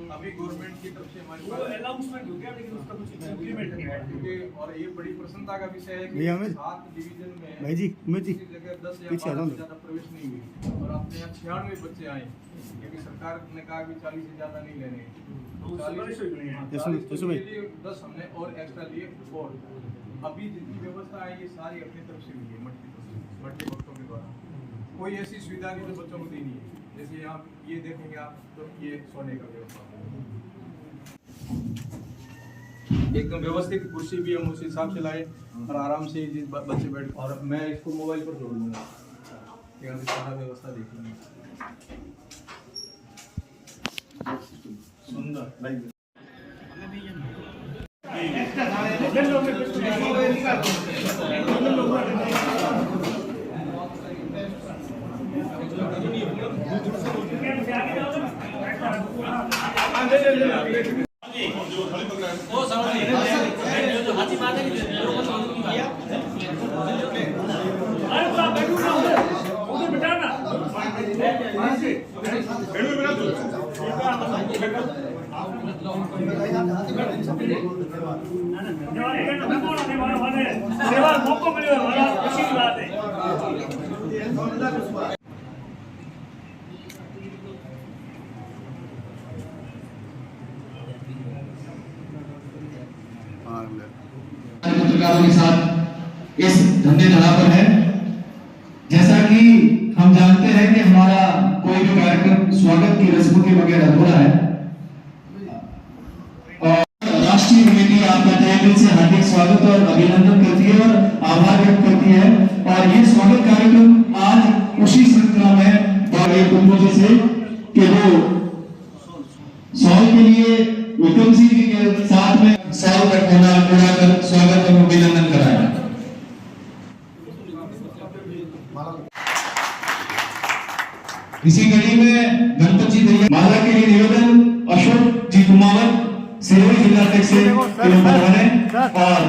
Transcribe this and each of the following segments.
अभी गवर्नमेंट की तरफ से हमारे पास अनाउंसमेंट हो गया, लेकिन उसका कुछ इंप्लीमेंट नहीं है। क्योंकि और ये बड़ी प्रसन्नता का विषय है कि 7 डिवीजन में भाई जी किसी जगह 10 या 12 से ज़्यादा प्रवेश नहीं हुई और अपने यहाँ 96 बच्चे आए, क्योंकि सरकार ने कहा कि 40 से ज़्यादा नहीं लेने, तो 40 10 हमने और एक्स्ट्रा लिए। और अभी जितनी व्यवस्था है ये सारी अपनी तरफ से हुई है, मट्टी भक्तों के द्वारा। कोई ऐसी सुविधा नहीं जो बच्चों को देनी है। जैसे आप ये देखेंगे आप तो ये सोने का व्यवस्था एकदम व्यवस्थित, कुर्सी भी हम उस हिसाब से लाए और आराम से बच्चे बैठ, और मैं इसको मोबाइल पर जोड़ लूँगा, यहाँ से सारा व्यवस्था देख लूँगा। सुंदर मौका मिलेगा, खुशी की बात है। पत्रकारों के साथ इस धन्य धरा पर है। जैसा कि हम जानते हैं कि हमारा कोई भी कार्यक्रम स्वागत की रस्मों के बगैर अधूरा है, और राष्ट्रीय कमेटी आपका तहे दिल से हार्दिक स्वागत और अभिनंदन करती है और आभार व्यक्त करती है। और ये स्वागत कार्यक्रम आज उसी श्रृंखला में जैसे कि वो सॉल के लिए उत्तम सिंह जी के साथ में सॉल का कोना उड़ाकर स्वागत और अभिनंदन कराया। इसी कड़ी में गणपत जी दैया माला के लिए निवेदन अशोक जी कुमावत सिरोही जिला अध्यक्ष से पधारे और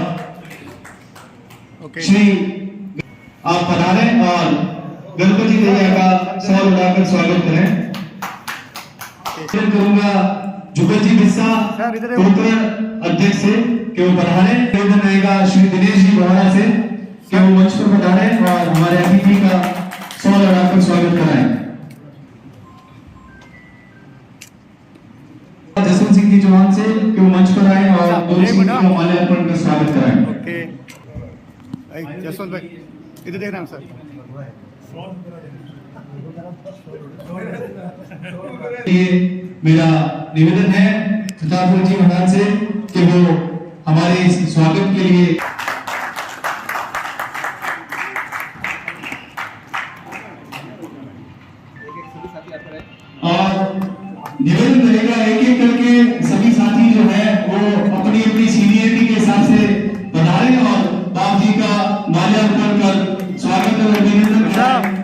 श्री आप पधारे और गणपत जी दैया का सॉल उड़ाकर स्वागत करें। करूंगा जुगल जी बिस्सा पुत्र अध्यक्ष से कि वो पधारे। निवेदन रहेगा श्री दिनेश जी बोहरा से कि वो मंच पर पधारे और हमारे अतिथि का सॉल उड़ाकर स्वागत कराएं। जसवंत सिंह जी चौहान से कि वो मंच पर आए और माल्यार्पण का स्वागत कराएं। ओके जसवंत भाई इधर देख रहे हैं सर। ये मेरा निवेदन है छतापुर जी महाराज से कि वो हमारे इस स्वागत के लिए और निवेदन रहेगा एक एक करके सभी साथी जो है वो अपनी अपनी सीनियरिटी के हिसाब से पधारें और बाप जी का माल्यार्पण कर स्वागत और अभिनंदन करें।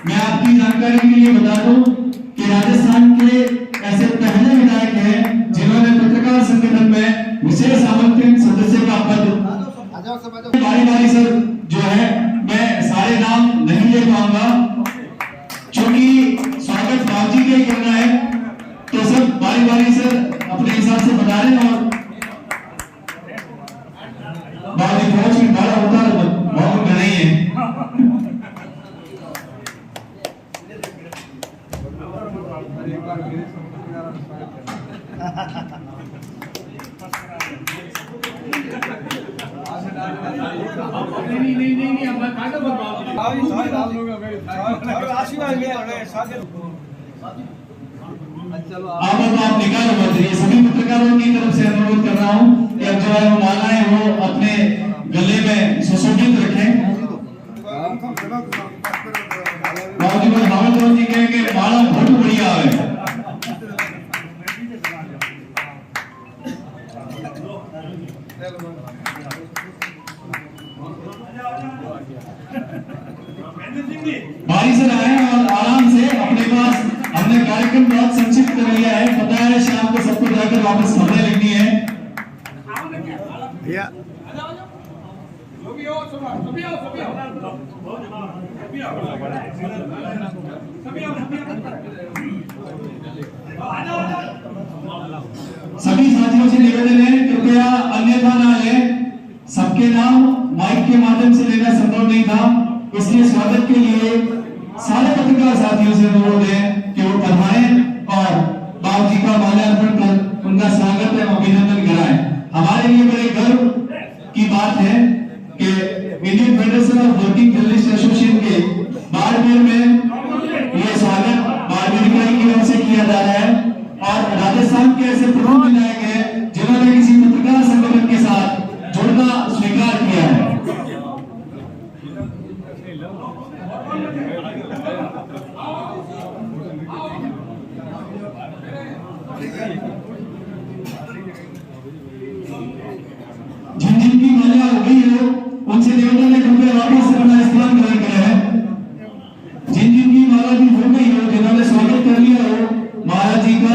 मैं आपकी जानकारी के लिए बता दूं कि राजस्थान के ऐसे पहले विधायक हैं जिन्होंने पत्रकार संगठन में विशेष आमंत्रित सदस्य का पद बारी बारी सर जो है मैं सारे नाम नहीं ले पाऊंगा क्योंकि स्वागत बाप जी का ही करना है, तो सब बारी बारी सर अपने हिसाब से बता रहे हैं। और बाकी बहुत ही बड़ा होता है बहुत नहीं है। आप निकालो मत, ये सभी पत्रकारों की तरफ से अनुरोध कर रहा हूँ कि अब जो है वो माला है वो अपने गले में सुशोभित रखें। बाबूजी को हावत जी कहेंगे माला बहुत बढ़िया है। बारी से आए और आराम से अपने पास हमने कार्यक्रम बहुत संक्षिप्त कर लिया है, पता है शाम को सबको जाकर वापस भरने लगनी है। सभी साथियों से निवेदन है कृपया अन्यथा ना लें। सबके नाम माइक के माध्यम से लेना संभव नहीं था, इसलिए स्वागत के लिए सारे पत्रकार साथियों से अनुरोध है कि वो पधारें और बाबू जी का माल्यार्पण कर उनका स्वागत एवं अभिनंदन कराएं। हमारे लिए बड़े गर्व की बात है कि Indian federation of working journalist association के बाड़मेर में ये स्वागत बाड़मेर इकाई की ओर से किया जा रहा है और राजस्थान के ऐसे प्रमुख विधायक हैं जिन्होंने किसी पत्रकार संगठन के साथ जुड़ना स्वीकार किया है। जिन जिनकी माल्या हो गई हो उनसे निवेदन है कृपया वापस अपना स्थान ग्रहण करें। जिन जिनकी माला भी हो गई हो, जिन्होंने स्वागत कर लिया हो महाराज जी का,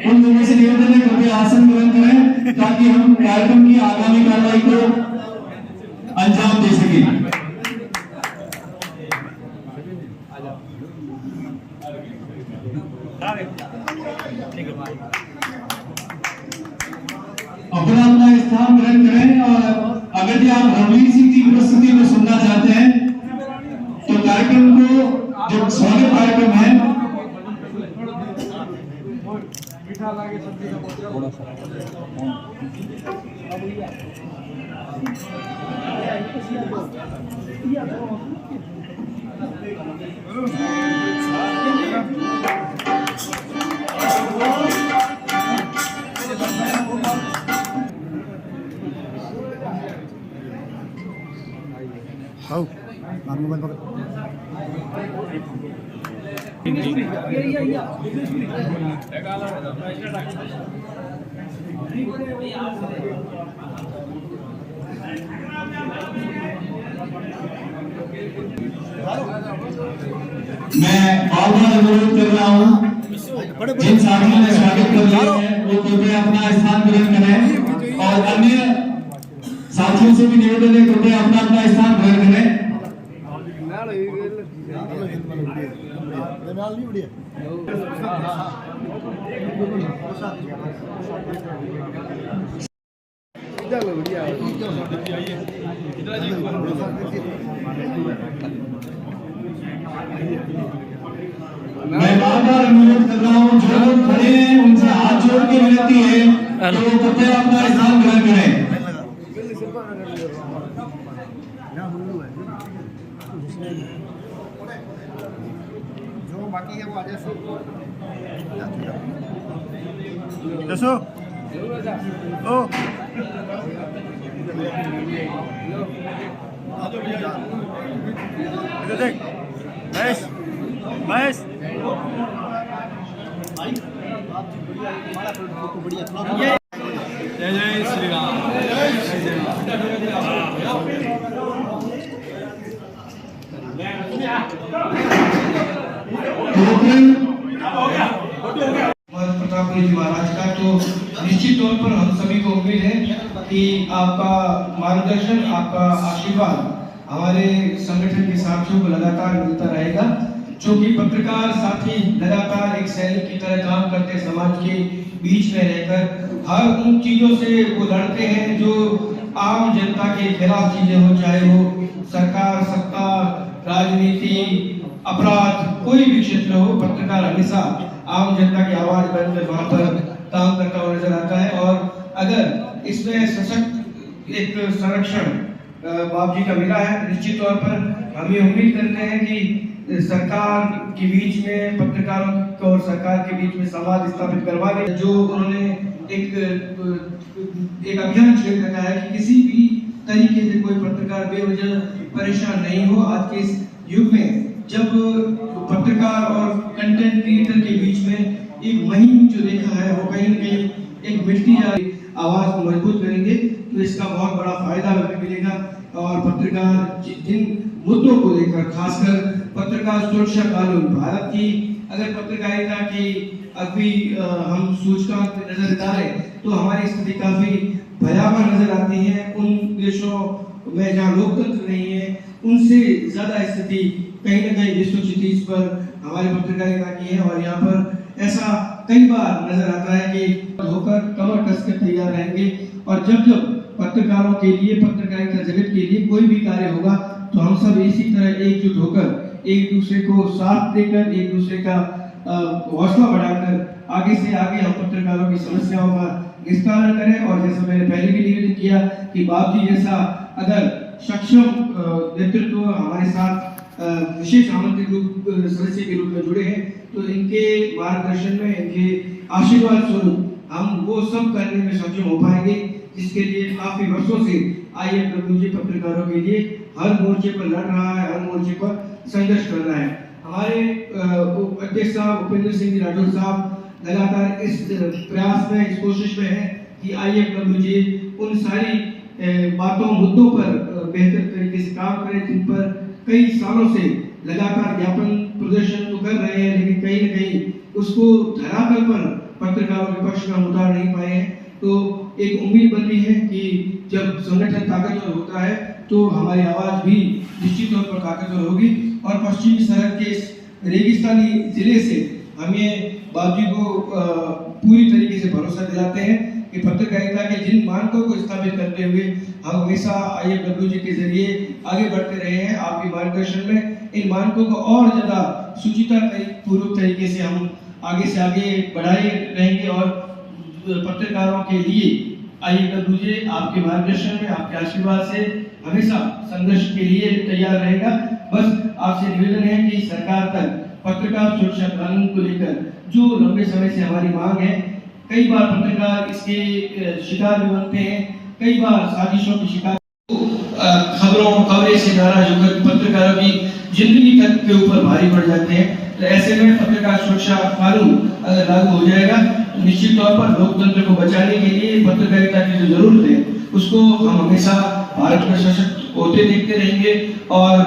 उन लोगों से निवेदन है कृपया आसन ग्रहण करें ताकि हम कार्यक्रम की आगामी कार्रवाई को अंजाम दे सकें। अपना अपना स्थान ग्रहण करें और अगर जी आप रणवीर सिंह जी की प्रस्तुति में सुनना चाहते हैं तो कार्यक्रम को जो स्वागत कार्यक्रम है थोड़ा सा आओ नाम मोबाइल पकड़ मैं बार-बार अनुरोध कर रहा हूं जिन साथियों ने स्वागत कर लिया है वो कृपया अपना स्थान ग्रहण करें और अन्य साथियों से भी निवेदन है कृपया अपना अपना स्थान ग्रहण करें। मैं बार-बार अनुरोध कर रहा हूं जो लोग खड़े हैं उनसे हाथ जोड़ के विनती है तो कृपया अपना स्थान ग्रहण करें। जो बाकी है वो आ जाए। जसो ओ इधर देख महेश महेश जय जय श्री राम। प्रताप जी महाराज का तो निश्चित तौर पर हम सभी को उम्मीद है कि आपका मार्गदर्शन, आपका आशीर्वाद हमारे संगठन के साथियों को लगातार मिलता रहेगा। चूंकि पत्रकार साथी लगातार एक सैनिक की तरह काम करते समाज के बीच में रहकर हर उन चीजों से वो लड़ते हैं जो आम जनता के खिलाफ चीजें हो, चाहे वो सरकार, सत्ता, राजनीति, अपराध, कोई भी क्षेत्र हो, पत्रकार हमेशा आम जनता की आवाज बनकर वहां पर काम करता हुआ नजर आता है। और अगर इसमें सशक्त एक संरक्षण बाबू जी का मिला है, निश्चित तौर पर हम ये उम्मीद करते हैं कि सरकार के बीच में पत्रकारों को और सरकार के बीच में संवाद स्थापित करवाने जो उन्होंने एक अभियान छेड़ रखा है कि किसी भी तरीके से कोई पत्रकार बेवजह परेशान नहीं हो। आज के इस युग में जब पत्रकार और कंटेंट क्रिएटर के बीच में एक मुहिम जो देखा है वो कहीं न कहीं एक मिटती जा रही आवाज को मजबूत करेंगे तो इसका बहुत बड़ा फायदा हमें मिलेगा। और पत्रकार जिन मुद्दों को लेकर, खासकर पत्रकार सुरक्षा कानून, भारत की अगर पत्रकारिता की अभी हम सूचकांक नजर डालें तो हमारी स्थिति काफी भयावह नजर आती है। उन देशों में जहाँ लोकतंत्र नहीं है उनसे ज़्यादा स्थिति कहीं न कहीं विश्व क्षितिज पर हमारी पत्रकारिता की है। और यहाँ पर ऐसा कई बार नजर आता है कि होकर कमर कस कर तैयार रहेंगे और जब जब पत्रकारों के लिए, पत्रकारिता जगत के लिए कोई भी कार्य होगा तो हम सब इसी तरह एकजुट होकर एक दूसरे को साथ देकर, एक दूसरे का हौसला बढ़ाकर आगे से आगे हम पत्रकारों की समस्याओं का निस्तारण करें। और जैसा मैंने पहले भी निवेदन किया कि बाप जी जैसा अगर सक्षम नेतृत्व हमारे साथ विशेष आमंत्रित रूप सदस्य के रूप में जुड़े हैं तो इनके मार्गदर्शन में, इनके आशीर्वाद स्वरूप हम वो सब करने में सक्षम हो पाएंगे जिसके लिए काफी वर्षों से IFWJ पत्रकारों के लिए हर मोर्चे पर लड़ रहा है, हर मोर्चे पर संघर्ष कर रहा है। हमारे अध्यक्ष साहब उपेंद्र सिंह राठौर साहब लगातार इस प्रयास में, इस कोशिश में है कि IFWJ उन सारी बातों, मुद्दों पर बेहतर तरीके से काम करे जिन पर कई सालों से लगातार ज्ञापन प्रदर्शन तो कर रहे हैं लेकिन कहीं न कहीं उसको धरातल पर पत्रकारों के पक्ष में उतार नहीं पाए हैं। तो एक उम्मीद बनती है कि जब संगठन ताकतवर होता है तो हमारी आवाज भी निश्चित तौर पर ताकतवर होगी। और पश्चिमी सरहद के इस रेगिस्तानी जिले से हम ये बाबूजी को पूरी तरीके से भरोसा दिलाते हैं कि पत्रकारिता के जिन मानकों को स्थापित करते हुए हम हमेशा IFWJ के जरिए आगे बढ़ते रहे हैं, आपके मार्गदर्शन में इन मानकों को और ज्यादा सुचिता पूर्वक तरीके से हम आगे से आगे बढ़ाए रहेंगे। और पत्रकारों के लिए IFWJ आपके मार्गदर्शन में, आपके आशीर्वाद से हमेशा संघर्ष के लिए तैयार रहेगा। बस आपसे निवेदन है कि सरकार तक पत्रकार सुरक्षा कानून को लेकर जो लंबे समय से हमारी मांग है, कई बार पत्रकार इसके शिकार भी बनते हैं, कई बार साजिशों के शिकार, खबरें से नाराज होकर पत्रकारों की जिंदगी तक के ऊपर भारी पड़ जाते हैं। तो ऐसे में पत्रकार सुरक्षा कानून अगर लागू हो जाएगा तो निश्चित तौर पर लोकतंत्र को बचाने के लिए पत्रकारिता की जो जरूरत है उसको हम हमेशा भारत में सशक्त होते देखते रहेंगे। और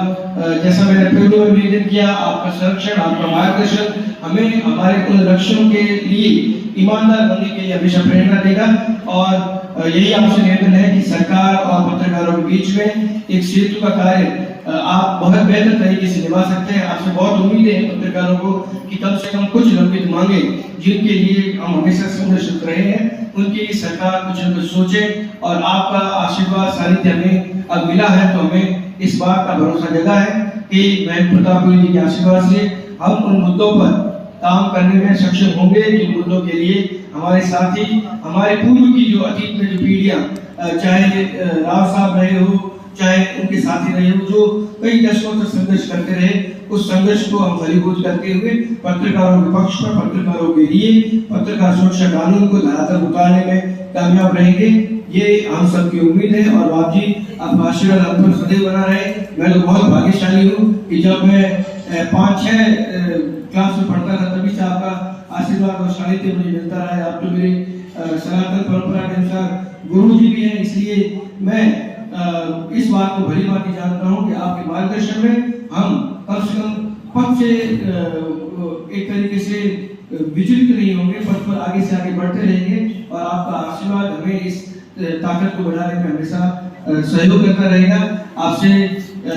जैसा मैंने पहले में निवेदन किया, आपका संरक्षण, आपका मार्गदर्शन हमें हमारे उन लक्ष्यों के लिए ईमानदार बनने के लिए हमेशा प्रेरणा देगा। और यही आपसे निवेदन है कि सरकार और पत्रकारों के बीच में एक सेतु का कार्य आप बहुत बेहतर तरीके से निभा सकते हैं। आपसे बहुत उम्मीद है पत्रकारों को कि कम से कम कुछ लंबित मांगे जिनके लिए हम हमेशा संघर्षरत रहे हैं उनके लिए सरकार कुछ न कुछ सोचे। और आपका आशीर्वाद, सानिध्य हमें अब मिला है तो हमें इस बात का भरोसा जगा है कि महंत प्रतापपुरी जी के आशीर्वाद से हम उन मुद्दों पर काम करने में सक्षम होंगे जिन मुद्दों के लिए हमारे साथी, हमारे पूर्व की जो अतीत में जो पीढ़ियां, चाहे राव साहब रहे हो, चाहे उनके साथी रहे हो, जो कई दशकों तक संघर्ष करते रहे, उस संघर्ष को हम फलीभूत करते हुए पत्रकारों के पक्ष पर, पत्रकारों के लिए पत्रकार सुरक्षा कानून को धरातल उतारने में कामयाब रहेंगे, ये हम सबकी उम्मीद है। और बाप जी आपका आशीर्वाद हम पर सदैव बना रहे। मैं तो बहुत भाग्यशाली हूँ कि जब मैं 5-6 क्लास में पढ़ता था तभी से आपका आशीर्वाद और सानिध्य मुझे मिलता रहा है। आप तो मेरे सनातन परंपरा के अनुसार गुरु जी भी हैं, इसलिए मैं इस बात को भली भांति जानता हूँ कि आपके मार्गदर्शन में हम कम से कम पथ से एक तरीके से विचलित नहीं होंगे, पथ पर आगे से आगे बढ़ते रहेंगे। और आपका आशीर्वाद हमें इस ताकत को बढ़ाने में हमेशा सहयोग करता रहेगा। आपसे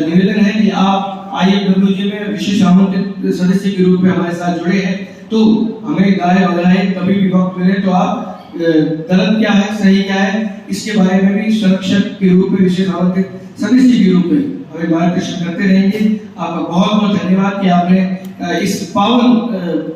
निवेदन है कि आप IFWJ में विशेष आमंत्रित सदस्य के रूप में हमारे साथ जुड़े हैं तो हमें गाय वगैरह कभी भी वक्त मिले तो आप गलत क्या है, सही क्या है, इसके बारे में भी संरक्षक के रूप में, विशेष आमंत्रित सदस्य के रूप में हमें मार्गदर्शन करते रहेंगे। आपका बहुत बहुत धन्यवाद कि आपने इस पावन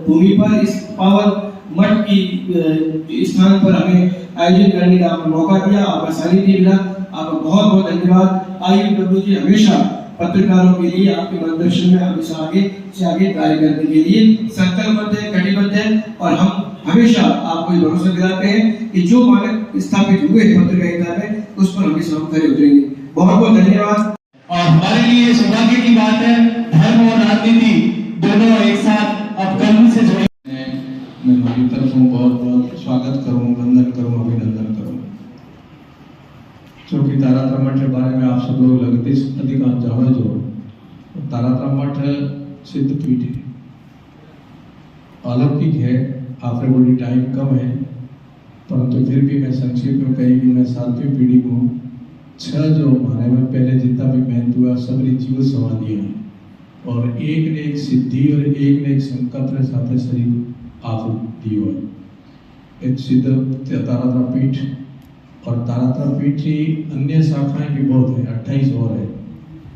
भूमि पर, इस पावन मठ की स्थान पर हमें आयोजन करने का आपको मौका दिया, आपका सानिध्य मिला। आपका बहुत बहुत धन्यवाद। IFWJ हमेशा पत्रकारों के लिए आपके मार्गदर्शन में हमेशा आगे से आगे कार्य करने के लिए संकल्पबद्ध है, कटिबद्ध है। और हम हमेशा आपको ये भरोसा दिलाते हैं कि जो मानक स्थापित हुए पत्रकारिता में उस पर हमेशा हम खड़े उतरेंगे। बहुत बहुत धन्यवाद। और हमारे लिए सौभाग्य की बात है, धर्म और राजनीति दोनों एक साथ अब कर्म से जुड़े। मैं हमारी तरफ हूँ बहुत बहुत स्वागत करूँ, वंदन करूँ, अभिनंदन करूँ। क्योंकि तारातरा मठ के बारे में आप सब लोग लगते अधिकांश जानो जो तारातरा मठ सिद्ध पीठ है, अलौकिक है। आफ्टर बड़ी टाइम कम है परंतु फिर भी मैं संक्षेप में कहीं भी मैं 7वीं पीढ़ी को 6 जो हमारे में पहले जितना भी मेहनत हुआ सब जीव समाधि है और एक ने एक सिद्धि और एक ने एक संकल्प के साथ शरीर आप दियो है। एक सिद्ध तारात्रा पीठ और तारात्रा पीठ की अन्य शाखाएं भी बहुत है, 28 और है।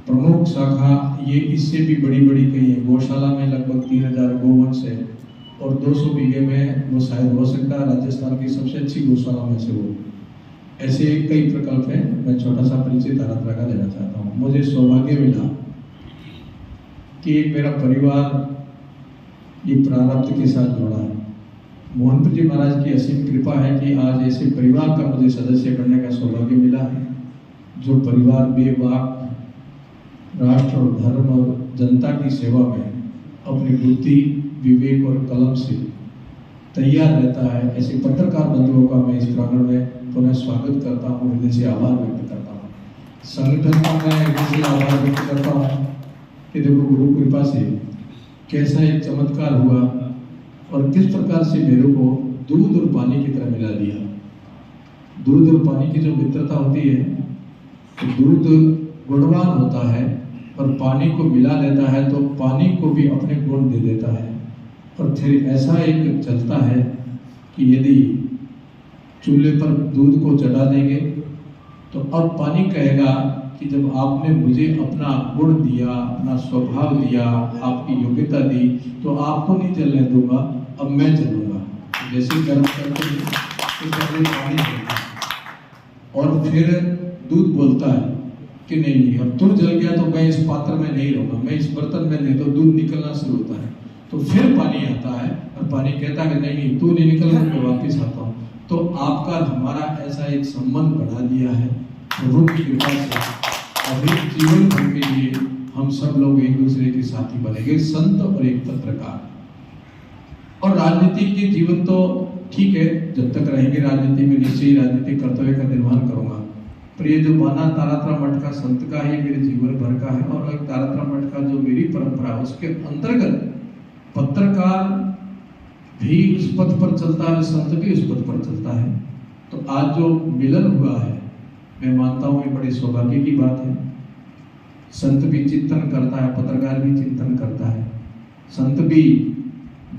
प्रमुख शाखा ये इससे भी बड़ी बड़ी कई है। गौशाला में लगभग 3000 गोवंश है और 200 बीघे में वो शायद हो सकता है राजस्थान की सबसे अच्छी गौशाला में से वो। ऐसे कई प्रकल्प हैं। मैं छोटा सा परिचय तारात्रा का देना चाहता हूँ। मुझे सौभाग्य मिला कि एक मेरा परिवार ये प्रारब्ध के साथ जुड़ा है। मोहनपुर जी महाराज की असीम कृपा है कि आज ऐसे परिवार का मुझे सदस्य बनने का सौभाग्य मिला है जो परिवार बेबाक राष्ट्र और धर्म और जनता की सेवा में अपनी बुद्धि विवेक और कलम से तैयार रहता है। ऐसे पत्रकार बंधुओं का मैं इस प्रांगण में पुनः स्वागत करता हूँ, हृदय से आभार व्यक्त करता हूँ। संगठन का मैं हृदय से आभार व्यक्त करता हूँ कि देखो गुरु कृपा से कैसा एक चमत्कार हुआ और किस प्रकार से मेरे को दूध और पानी की तरह मिला दिया। दूध और पानी की जो मित्रता होती है तो दूध गुणवान होता है और पानी को मिला लेता है तो पानी को भी अपने गुण दे देता है। और फिर ऐसा एक चलता है कि यदि चूल्हे पर दूध को चढ़ा देंगे तो अब पानी कहेगा कि जब आपने मुझे अपना गुण दिया, अपना स्वभाव दिया, आपकी योग्यता दी तो आपको नहीं चलने दूंगा, अब मैं चलूंगा। जैसे गर्म करते हैं तो पहले पानी देता है और फिर दूध बोलता है कि नहीं अब तुम जल गया तो मैं इस पात्र में नहीं रहूंगा, मैं इस बर्तन में नहीं, तो दूध निकलना शुरू होता है। तो फिर पानी आता है और पानी कहता है कि नहीं तू नहीं निकल, मैं वापिस आता हूँ। तो आपका हमारा ऐसा एक संबंध बढ़ा दिया है प्रभु की कृपा से। अभी जीवन भर के लिए हम सब लोग एक दूसरे के साथी बनेंगे, संत और एक पत्रकार। और राजनीति के जीवन तो ठीक है, जब तक रहेंगे राजनीति में निश्चय ही राजनीतिक कर्तव्य का निर्वहन करूंगा। पर ये जो बाना तारात्रा मठ का संत का ही मेरे जीवन भर का है और एक तारात्रा मठ का जो मेरी परंपरा है उसके अंतर्गत पत्रकार भी उस पथ पर चलता है, संत भी उस पथ पर चलता है। तो आज जो मिलन हुआ है मैं मानता हूँ ये बड़े सौभाग्य की बात है। संत भी चिंतन करता है, पत्रकार भी चिंतन करता है। संत भी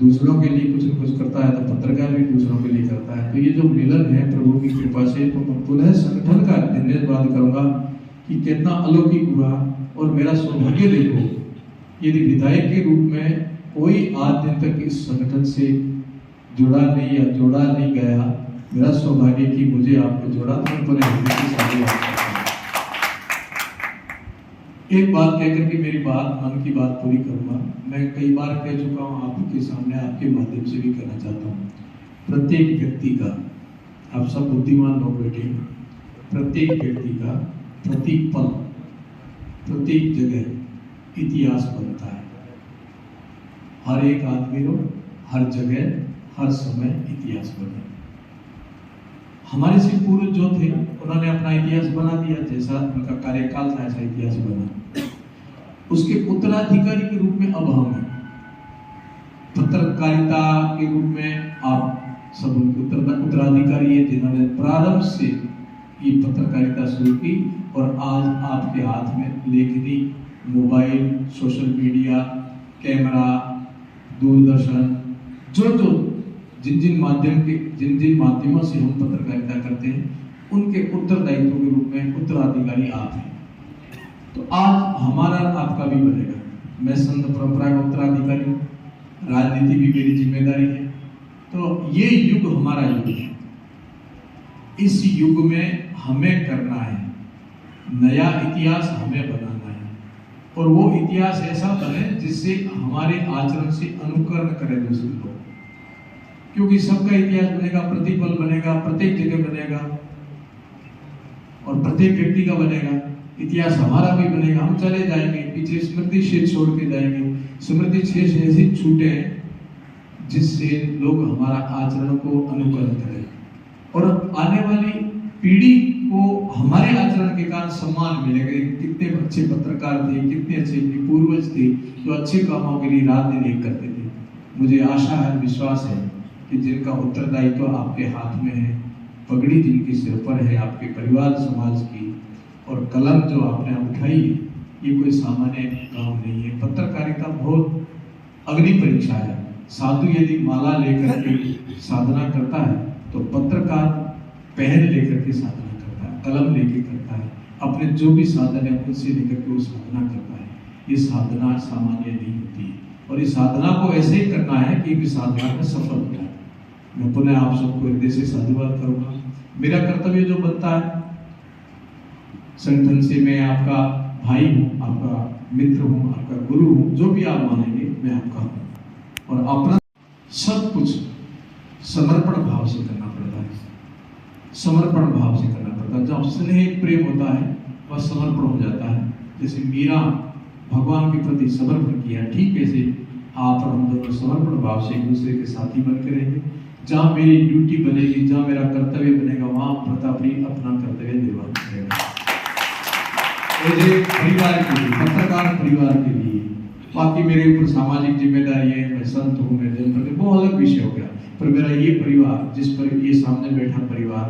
दूसरों के लिए कुछ न कुछ करता है तो पत्रकार भी दूसरों के लिए करता है। तो ये जो मिलन है प्रभु की कृपा से, तो मैं पुनः संगठन का धन्यवाद करूंगा कि कितना अलौकिक हुआ। और मेरा सौभाग्य देखो, यदि विधायक के रूप में कोई आज दिन तक इस संगठन से जुड़ा नहीं या जोड़ा नहीं गया, मेरा सौभाग्य कि मुझे आपको जोड़ा, तो मैं पुनः एक बात कहकर के मेरी बात मन की बात पूरी करूंगा। मैं कई बार कह चुका हूं, आपके सामने आपके माध्यम से भी कहना चाहता हूं। प्रत्येक व्यक्ति का, आप सब बुद्धिमान लोग बैठे हैं, प्रत्येक व्यक्ति का प्रत्येक पल प्रत्येक जगह इतिहास बनता है। हर एक आदमी को हर जगह हर समय इतिहास बने। हमारे से पूर्व जो थे उन्होंने अपना इतिहास बना दिया, जैसा उनका कार्यकाल था ऐसा इतिहास बना। उसके उत्तराधिकारी के रूप में अब हम हैं। पत्रकारिता के रूप में आप सब उनके उत्तराधिकारी है जिन्होंने प्रारंभ से ये पत्रकारिता शुरू की और आज आपके हाथ में लेखनी, मोबाइल, सोशल मीडिया, कैमरा, दूरदर्शन, जिन जिन माध्यमों से हम पत्रकारिता करते हैं उनके उत्तरदायित्व के रूप में उत्तराधिकारी आप हैं। तो आज हमारा आपका भी बनेगा। मैं संत परंपरा का उत्तराधिकारी हूँ, राजनीति भी मेरी जिम्मेदारी है। तो ये युग हमारा युग है। इस युग में हमें करना है, नया इतिहास हमें बनाना है और वो इतिहास ऐसा बने जिससे हमारे आचरण से अनुकरण करें दूसरे लोग। क्योंकि सबका इतिहास बनेगा, प्रतिपल बनेगा, प्रत्येक जगह बनेगा और प्रत्येक व्यक्ति का बनेगा। इतिहास हमारा भी बनेगा। हम चले जाएंगे, पीछे स्मृति शेष छोड़ के जाएंगे। स्मृति शेष ऐसी छूटे जिससे लोग हमारा आचरण को अनुकरण करें और आने वाली पीढ़ी को हमारे आचरण के कारण सम्मान मिलेगा। कितने अच्छे पत्रकार थे, कितने अच्छे पूर्वज थे जो अच्छे कामों के लिए रात दिन एक करते थे। मुझे आशा है, विश्वास है कि जिनका उत्तरदायित्व आपके हाथ में है, पगड़ी जिनके सिर पर है, आपके परिवार समाज की, और कलम जो आपने उठाई है, ये कोई सामान्य काम नहीं है। पत्रकारिता बहुत अग्नि परीक्षा है। साधु यदि माला लेकर के साधना करता है तो पत्रकार पहन लेकर के साधना करता है, कलम लेके करता है, अपने जो भी साधन है उनसे लेकर के वो साधना करता है। ये साधना सामान्य नहीं होती है और इस साधना को ऐसे ही करना है कि इस साधना में सफल हो जाए। मैं पुनः आप सबको हृदय से साधुवाद करूंगा। मेरा कर्तव्य जो बनता है संगठन से, मैं आपका भाई हूँ, आपका मित्र हूँ, आपका गुरु हूँ, जो भी आप मानेंगे मैं आपका हूँ, और अपना सब कुछ समर्पण भाव से करना पड़ता है। समर्पण भाव से करना पड़ता है। जब स्नेह प्रेम होता है वह समर्पण हो जाता है। जैसे मीरा भगवान के प्रति समर्पण किया, ठीक ऐसे आप और हम दोनों समर्पण भाव से एक दूसरे के साथी बन के रहेंगे। जहाँ मेरी ड्यूटी बनेगी, जहाँ मेरा कर्तव्य बनेगा, वहाँ प्रतापरी अपना कर्तव्य निर्वाह करेगा। परिवार के लिए, पत्रकार परिवार के लिए, बाकी मेरे ऊपर सामाजिक जिम्मेदारी है, मैं संत हूँ, मैं जनप्रतिनिधि, वो अलग विषय हो गया। पर मेरा ये परिवार, जिस पर ये सामने बैठा परिवार,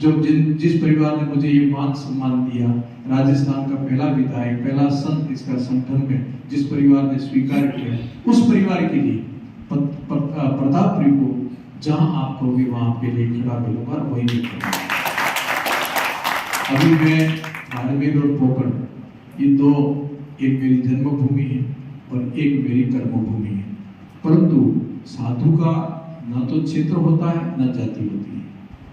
जो जिस परिवार ने मुझे ये मान सम्मान दिया, राजस्थान का पहला विधायक, पहला संत इसका संगठन में जिस परिवार ने स्वीकार किया, उस परिवार के लिए प्रतापपुरी को जहां आप कहोगे वहां आपके लिए खड़ा मिलूंगा, वही मिलूंगा। अभी मैं बाड़मेर और पोकरण, ये दो, एक मेरी जन्मभूमि है और एक मेरी कर्मभूमि है। परंतु साधु का न तो क्षेत्र होता है न जाति होती है।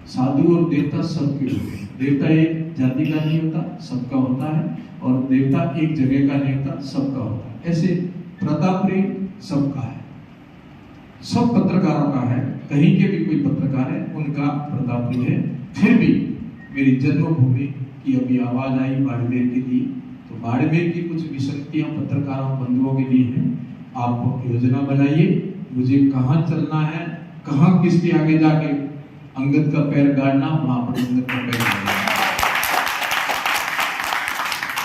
साधु और देवता सबके होते हैं। देवता एक जाति का नहीं होता, सबका होता है, और देवता एक जगह का नहीं होता, सबका होता है। ऐसे प्रतापपुरी सबका है, सब पत्रकारों का है। कहीं के भी कोई पत्रकार है उनका प्रतापपुरी है। फिर भी मेरी जन्मभूमि की अभी आवाज आई बाड़मेर के लिए, तो बाड़मेर की कुछ विसंगतियां पत्रकारों बंधुओं के लिए हैं। आप योजना बनाइए, मुझे कहाँ चलना है, कहाँ किसके आगे जाके अंगद का पैर गाड़ना, वहां पर अंगद का पैर गाड़ना।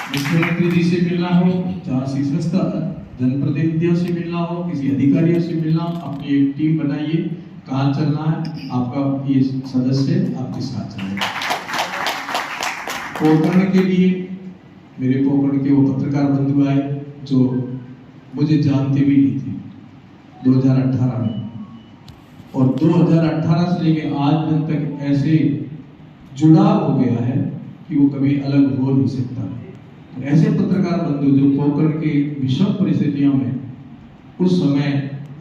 मुख्यमंत्री जी से मिलना हो, चार शीर्षस्थ जनप्रतिनिधियों से मिलना हो, किसी अधिकारियों से मिलना, अपनी एक टीम बनाइए, कहाँ चलना है, आपका ये सदस्य आपके साथ चलेगा। पोकरण के लिए मेरे पोकरण के वो पत्रकार बंधु आए जो मुझे जानते भी नहीं थे 2018 में, और 2018 से लेके आज दिन तक ऐसे जुड़ाव हो गया है कि वो कभी अलग हो नहीं सकता। ऐसे पत्रकार बंधु जो पोकरण के विषम परिस्थितियों में उस समय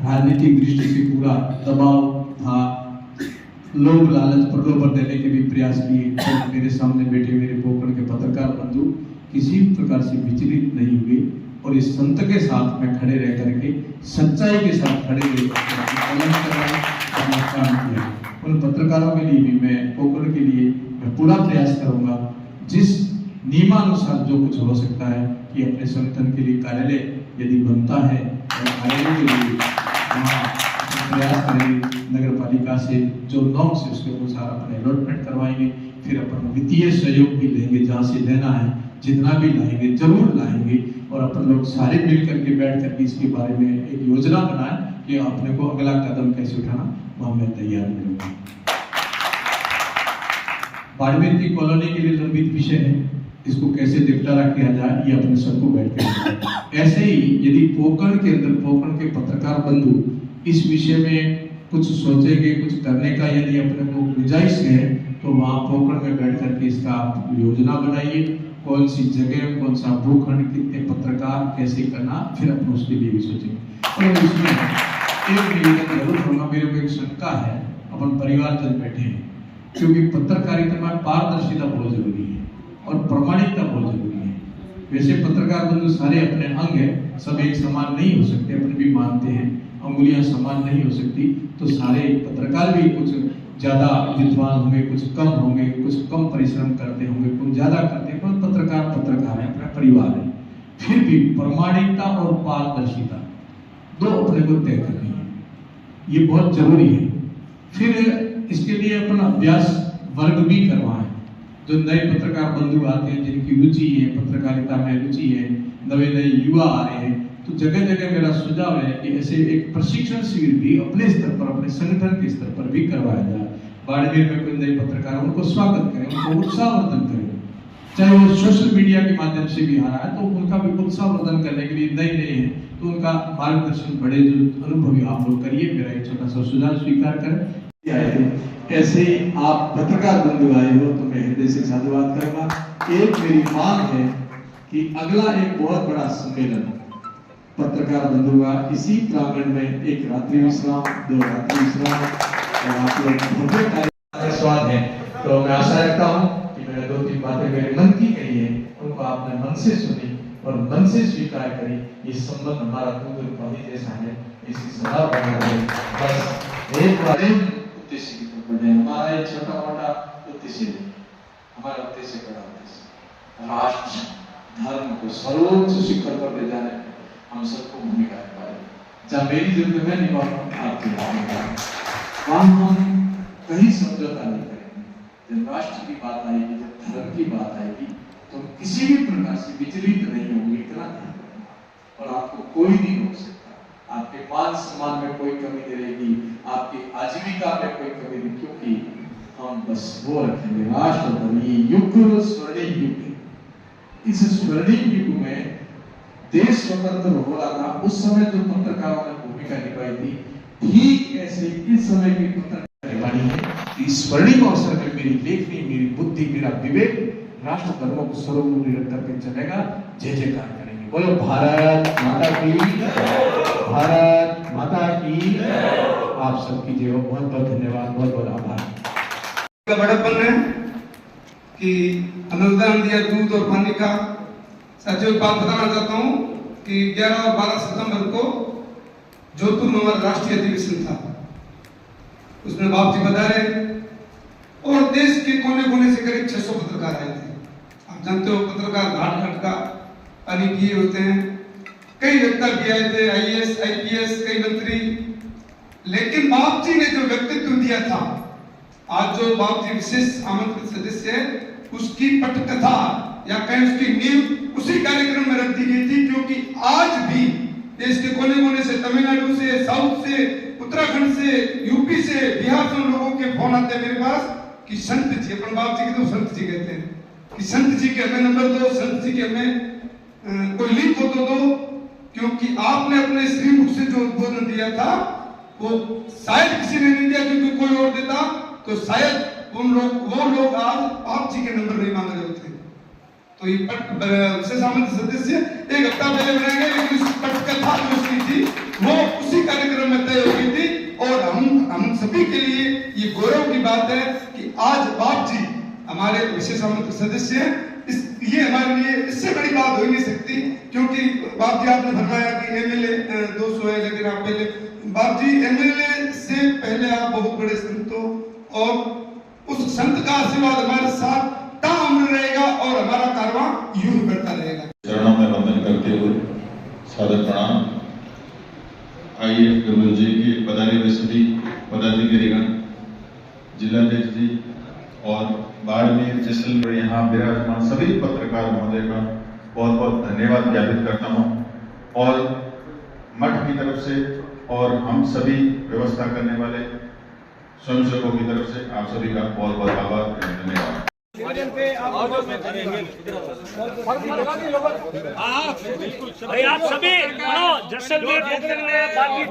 राजनीतिक दृष्टि से पूरा दबाव था, लोग लालच प्रलोभन देने के भी प्रयास किए, तो मेरे सामने बैठे मेरे पोकरण के पत्रकार बंधु किसी प्रकार से विचलित नहीं हुए, और इस संत के साथ में खड़े रह करके सच्चाई के साथ खड़े रह काम किया। उन पत्रकारों के लिए भी मैं पोकरण के लिए मैं पूरा प्रयास करूंगा, जिस नियमानुसार जो कुछ हो सकता है कि अपने संगठन के लिए कार्यालय यदि बनता है और कार्यालय के लिए प्रयास करेंगे, नगर पालिका से जो नॉर्म्स है उसके अनुसार अपने अलॉटमेंट करवाएंगे। फिर अपन वित्तीय सहयोग भी लेंगे, जहाँ से लेना है, जितना भी लाएंगे जरूर लाएंगे, और अपन लोग सारे मिल करके बैठ करके इसके बारे में एक योजना बनाए कि अपने को अगला कदम कैसे उठाना, वहाँ मैं तैयार रहूंगा। बाड़मेर की कॉलोनी के लिए लंबित विषय है, इसको कैसे निपटारा किया जाए ये अपने सबको बैठ कर। ऐसे ही यदि पोकरण के अंदर पोकरण के पत्रकार बंधु इस विषय में कुछ सोचेंगे, कुछ करने का यदि अपने को गुंजाइश है, तो वहाँ पोकरण में बैठ करके इसका आप योजना बनाइए, कौन सी जगह, कौन सा भूखंड, कितने पत्रकार, कैसे करना, फिर अपन उसके लिए भी सोचेंगे। और इसमें एक निवेदन जरूर करूँगा, मेरे को एक शंका है, अपन परिवार जन बैठे हैं, क्योंकि पत्रकारिता में पारदर्शिता बहुत जरूरी है और प्रामाणिकता बहुत जरूरी है। वैसे पत्रकार बंधु सारे अपने अंग है, सब एक समान नहीं हो सकते, अपन भी मानते हैं, अंगुलियां समान नहीं हो सकती, तो सारे पत्रकार भी कुछ ज्यादा विद्वान होंगे, कुछ कम होंगे, कुछ कम परिश्रम करते होंगे, कुछ ज्यादा करते हैं, पर पत्रकार है, अपना परिवार है। फिर भी प्रामाणिकता और पारदर्शिता दो अपने को तय करनी है, ये बहुत जरूरी है। फिर इसके लिए अपन अभ्यास वर्ग भी करवाएं। जो नए पत्रकार बंधु आते हैं, जिनकी रुचि है, पत्रकारिता में रुचि है, नए नए युवा आ रहे हैं, तो जगह जगह मेरा सुझाव है कि ऐसे एक प्रशिक्षण शिविर भी अपने स्तर पर, अपने संगठन के स्तर पर भी करवाया जाए। बाड़मेर में कोई नए पत्रकार, उनको स्वागत करें, उनको उत्साहवर्धन करें, चाहे वो सोशल मीडिया के माध्यम से भी आ रहा है, तो उनका भी उत्साहवर्धन करने के लिए नए नए हैं, तो उनका मार्गदर्शन बड़े जो अनुभवी आप लोग करिए। मेरा एक छोटा सा सुझाव स्वीकार करें। आए थे ऐसे ही आप पत्रकार बंधु आए हो तो मैं हृदय से साधुवाद करूंगा। एक मेरी मांग है कि अगला एक बहुत बड़ा सम्मेलन पत्रकार बंधु का इसी प्रांगण में, एक रात्रि विश्राम, 2 रात्रि विश्राम, और आप लोग भव्य स्वाद है। तो मैं आशा रखता हूँ कि मैंने 2-3 बातें मेरे मन की कही है, उनको आपने मन से सुनी और मन से स्वीकार करी। ये संबंध हमारा दूर पानी जैसा है, इसी सदा बना रहे। बस एक बार उद्देश्य की तरफ बढ़े। हमारा एक छोटा मोटा उद्देश्य नहीं, हमारा उद्देश्य बड़ा उद्देश्य राष्ट्र धर्म को सर्वोच्च शिखर पर ले जाने में हम सबको भूमिका निभाएंगे। जब मेरी जरूरत है निभाऊंगा, आपकी भूमिका वहां हम कहीं समझौता नहीं करेंगे। जब राष्ट्र की बात आएगी, जब धर्म की बात आएगी, तो किसी भी प्रकार से विचलित नहीं होंगे, इतना और आपको कोई नहीं रोक सकता। आपके मान सम्मान में कोई कमी नहीं रहेगी, आपकी आजीविका में कोई कमी नहीं, क्योंकि हम बस वो रखेंगे राष्ट्र धर्म। ये युग स्वर्णिम युग है। इस स्वर्णिम युग में देश स्वतंत्र हो रहा था, उस समय जो पत्रकारों ने भूमिका निभाई थी, ठीक ऐसे इस समय की पत्रकार निभानी है। इस स्वर्णिम अवसर में मेरी लेखनी, मेरी बुद्धि, मेरा विवेक राष्ट्र धर्मों को सर्वोपरि रख करके चलेगा। जय जयकार करेंगे। बोलो भारत माता की, भारत माता की। आप सबकी जय हो। बहुत बहुत धन्यवाद, बहुत बहुत आभार। बड़ापन है कि अनुदान दिया दूध और पानी का। साथियों, एक बात बताना चाहता हूँ कि 11 और 12 सितंबर को जोधपुर में हमारा राष्ट्रीय अधिवेशन था। उसमें बाप जी बता रहे और देश के कोने कोने से करीब 600 पत्रकार आए थे। आप जानते हो पत्रकार घाट घाट का पानी पिए होते हैं। कई वक्ता भी आए थे, IAS, IPS, कई मंत्री। लेकिन बाप जी ने जो व्यक्तित्व दिया था, आज जो बाप जी विशेष आमंत्रित सदस्य है, उसकी पटकथा या कहें उसकी नींव उसी कार्यक्रम में रख दी गई थी। क्योंकि आज भी देश के कोने कोने से, तमिलनाडु से, साउथ से, उत्तराखंड से, यूपी से, बिहार से लोगों के फोन आते हैं मेरे पास कि संत जी, अपन बाप जी के तो संत जी कहते हैं, कि संत जी के हमें नंबर दो, संत जी के हमें कोई लिंक हो तो दो, क्योंकि आपने अपने श्रीमुख से जो उद्बोधन दिया था वो शायद किसी ने नहीं दिया, क्योंकि कोई और देता तो शायद वो लोग आज आप जी के नंबर नहीं मांग रहे होते। तो ये विशेष आमंत्रित सदस्य 1 हफ्ता पहले बनाए गए, लेकिन उस पटकथा जो उसकी थी वो उसी कार्यक्रम में तय हो गई थी। और हम सभी के लिए ये गौरव की बात है कि आज बाप जी हमारे विशेष आमंत्रित सदस्य हैं। ये हमारे लिए इससे बड़ी बात हो ही नहीं सकती, क्योंकि बाप जी आपने फरमाया कि MLA 200 है, लेकिन आप पहले बाप जी MLA से पहले आप बहुत बड़े संत हो, और उस संत का आशीर्वाद हमारे साथ ताउम्र रहेगा और हमारा कारवां यूं बढ़ता रहेगा। चरणों में वंदन करते हुए सादर प्रणाम। IAF गुरु जी के पधारे हुए सभी पदाधिकारीगण, जिलाध्यक्ष जी और बाड़मेर, जैसलमेर यहाँ विराजमान सभी पत्रकार महोदय का बहुत बहुत धन्यवाद ज्ञापित करता हूँ। और मठ की तरफ से और हम सभी व्यवस्था करने वाले स्वयंसेवकों की तरफ से आप सभी का बहुत बहुत आभार, धन्यवाद। आप सभी जैसलमेर, बाकी